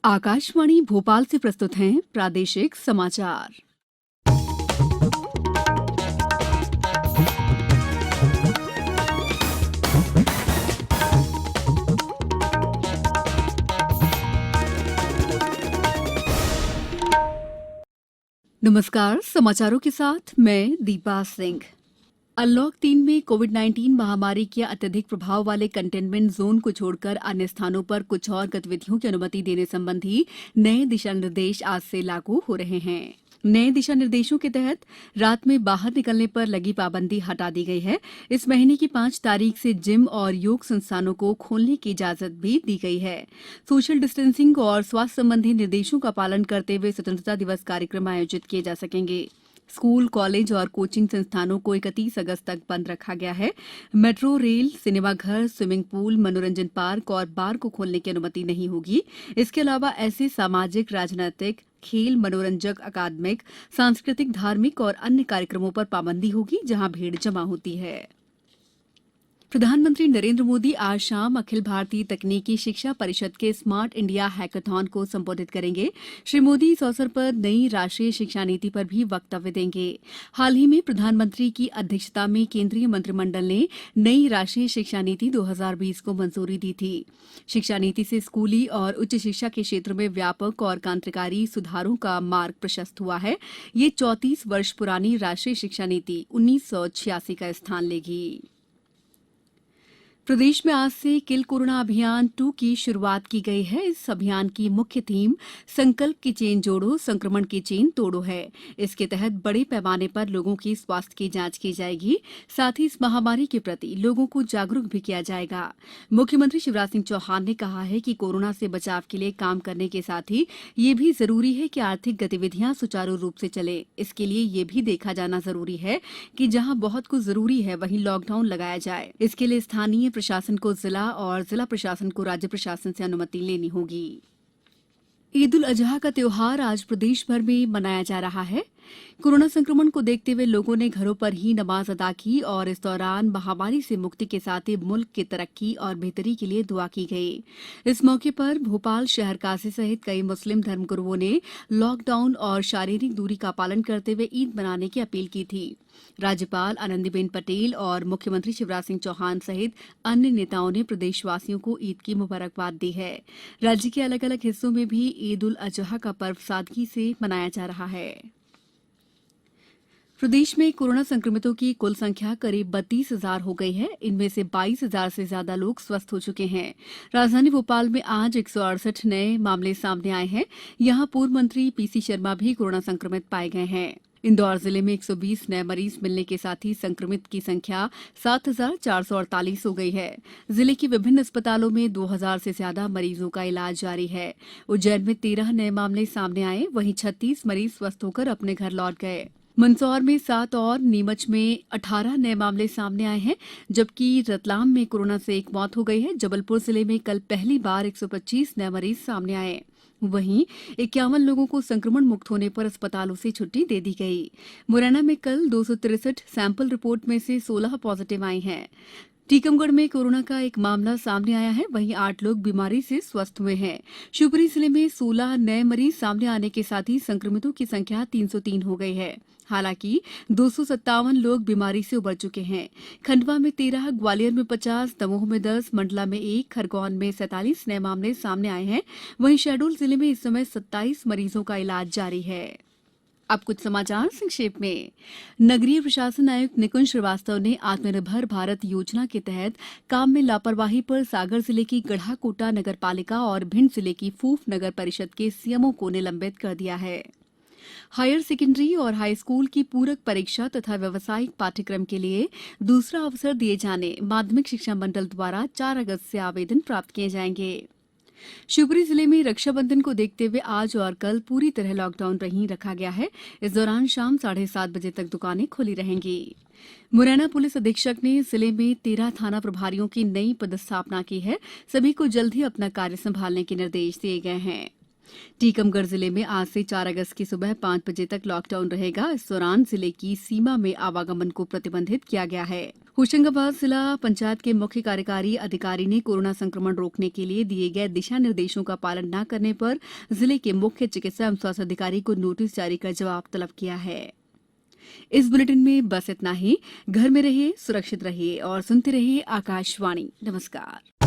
आकाशवाणी भोपाल से प्रस्तुत हैं प्रादेशिक समाचार। नमस्कार, समाचारों के साथ मैं दीपा सिंह। अनलॉक 3 में कोविड-19 महामारी के अत्यधिक प्रभाव वाले कंटेनमेंट जोन को छोड़कर अन्य स्थानों पर कुछ और गतिविधियों की अनुमति देने संबंधी नए दिशा निर्देश आज से लागू हो रहे हैं। नए दिशा निर्देशों के तहत रात में बाहर निकलने पर लगी पाबंदी हटा दी गई है। इस महीने की 5 तारीख से जिम और योग संस्थानों को खोलने की इजाजत भी दी गई है। सोशल डिस्टेंसिंग और स्वास्थ्य संबंधी निर्देशों का पालन करते हुए स्वतंत्रता दिवस कार्यक्रम आयोजित किए जा सकेंगे। स्कूल, कॉलेज और कोचिंग संस्थानों को 31 अगस्त तक बंद रखा गया है। मेट्रो, रेल, सिनेमाघर, स्विमिंग पूल, मनोरंजन पार्क और बार को खोलने की अनुमति नहीं होगी। इसके अलावा ऐसे सामाजिक, राजनीतिक, खेल, मनोरंजक, अकादमिक, सांस्कृतिक, धार्मिक और अन्य कार्यक्रमों पर पाबंदी होगी जहां भीड़ जमा होती है। प्रधानमंत्री नरेंद्र मोदी आज शाम अखिल भारतीय तकनीकी शिक्षा परिषद के स्मार्ट इंडिया हैकाथॉन को संबोधित करेंगे। श्री मोदी इस अवसर पर नई राष्ट्रीय शिक्षा नीति पर भी वक्तव्य देंगे। हाल ही में प्रधानमंत्री की अध्यक्षता में केंद्रीय मंत्रिमंडल ने नई राष्ट्रीय शिक्षा नीति 2020 को मंजूरी दी थी। शिक्षा नीति से स्कूली और उच्च शिक्षा के क्षेत्र में व्यापक और क्रांतिकारी सुधारों का मार्ग प्रशस्त हुआ है। ये 34 वर्ष पुरानी राष्ट्रीय शिक्षा नीति 1986 का स्थान लेगी। प्रदेश में आज से किल कोरोना अभियान 2 की शुरुआत की गई है। इस अभियान की मुख्य थीम संकल्प की चेन जोड़ो, संक्रमण की चेन तोड़ो है। इसके तहत बड़े पैमाने पर लोगों की स्वास्थ्य की जांच की जाएगी। साथ ही इस महामारी के प्रति लोगों को जागरूक भी किया जाएगा। मुख्यमंत्री शिवराज सिंह चौहान ने कहा है कि कोरोना से बचाव के लिए काम करने के साथ ही ये भी जरूरी है कि आर्थिक गतिविधियां सुचारू रूप से चले। इसके लिए ये भी देखा जाना जरूरी है कि जहां बहुत कुछ जरूरी है वहीं लॉकडाउन लगाया जाए। इसके लिए स्थानीय प्रशासन को जिला और जिला प्रशासन को राज्य प्रशासन से अनुमति लेनी होगी। ईद उल अजहा का त्योहार आज प्रदेश भर में मनाया जा रहा है। कोरोना संक्रमण को देखते हुए लोगों ने घरों पर ही नमाज अदा की और इस दौरान महामारी से मुक्ति के साथ ही मुल्क की तरक्की और बेहतरी के लिए दुआ की गई। इस मौके पर भोपाल शहर काजी सहित कई मुस्लिम धर्मगुरुओं ने लॉकडाउन और शारीरिक दूरी का पालन करते हुए ईद मनाने की अपील की थी। राज्यपाल आनंदीबेन पटेल और मुख्यमंत्री शिवराज सिंह चौहान सहित अन्य नेताओं ने प्रदेशवासियों को ईद की मुबारकबाद दी है। राज्य के अलग अलग हिस्सों में भी ईद उल अजहा का पर्व सादगी से मनाया जा रहा है। प्रदेश में कोरोना संक्रमितों की कुल संख्या करीब 32,000 हो गई है। इनमें से 22,000 से ज्यादा लोग स्वस्थ हो चुके हैं। राजधानी भोपाल में आज 168 नए मामले सामने आए हैं। यहां पूर्व मंत्री पीसी शर्मा भी कोरोना संक्रमित पाए गए हैं। इंदौर जिले में 120 नए मरीज मिलने के साथ ही संक्रमित की संख्या 7,448 हो गई है। जिले के विभिन्न अस्पतालों में 2,000 से ज्यादा मरीजों का इलाज जारी है। उज्जैन में 13 नए मामले सामने आए, वहीं 36 मरीज स्वस्थ होकर अपने घर लौट गए। मंदसौर में 7 और नीमच में 18 नए मामले सामने आए हैं, जबकि रतलाम में कोरोना से एक मौत हो गई है। जबलपुर जिले में कल पहली बार 125 नए मरीज सामने आए। वहीं 51 लोगों को संक्रमण मुक्त होने पर अस्पतालों से छुट्टी दे दी गई। मुरैना में कल 263 सैंपल रिपोर्ट में से 16 पॉजिटिव आई हैं। टीकमगढ़ में कोरोना का एक मामला सामने आया है, वहीं 8 लोग बीमारी से स्वस्थ हुए हैं। शिवपुरी जिले में 16 नए मरीज सामने आने के साथ ही संक्रमितों की संख्या 303 हो गई है। हालांकि 257 लोग बीमारी से उबर चुके हैं। खंडवा में 13, ग्वालियर में 50, दमोह में 10, मंडला में 1, खरगोन में 47 नए मामले सामने आए हैं। वहीं शहडोल जिले में इस समय 27 मरीजों का इलाज जारी है। अब कुछ समाचार संक्षेप में। नगरीय प्रशासन आयुक्त निकुंज श्रीवास्तव ने आत्मनिर्भर भारत योजना के तहत काम में लापरवाही पर सागर जिले की गढ़ाकोटा नगर पालिका और भिंड जिले की फूफ नगर परिषद के सीएमओ को निलंबित कर दिया है। हायर सेकेंडरी और हाई स्कूल की पूरक परीक्षा तथा व्यावसायिक पाठ्यक्रम के लिए दूसरा अवसर दिए जाने माध्यमिक शिक्षा मंडल द्वारा 4 अगस्त से आवेदन प्राप्त किए जाएंगे। शिवपुरी जिले में रक्षाबंधन को देखते हुए आज और कल पूरी तरह लॉकडाउन नहीं रखा गया है। इस दौरान शाम 7:30 बजे तक दुकानें खुली रहेंगी। मुरैना पुलिस अधीक्षक ने जिले में 13 थाना प्रभारियों की नई पदस्थापना की है। सभी को जल्द ही अपना कार्य संभालने के निर्देश दिए गए हैं। टीकमगढ़ जिले में आज से 4 अगस्त की सुबह 5 बजे तक लॉकडाउन रहेगा। इस दौरान जिले की सीमा में आवागमन को प्रतिबंधित किया गया है। होशंगाबाद जिला पंचायत के मुख्य कार्यकारी अधिकारी ने कोरोना संक्रमण रोकने के लिए दिए गए दिशा निर्देशों का पालन न करने पर जिले के मुख्य चिकित्सा एवं स्वास्थ्य अधिकारी को नोटिस जारी कर जवाब तलब किया है। इस बुलेटिन में बस इतना ही। घर में रहिए, सुरक्षित रहिए और सुनते रहिए आकाशवाणी। नमस्कार।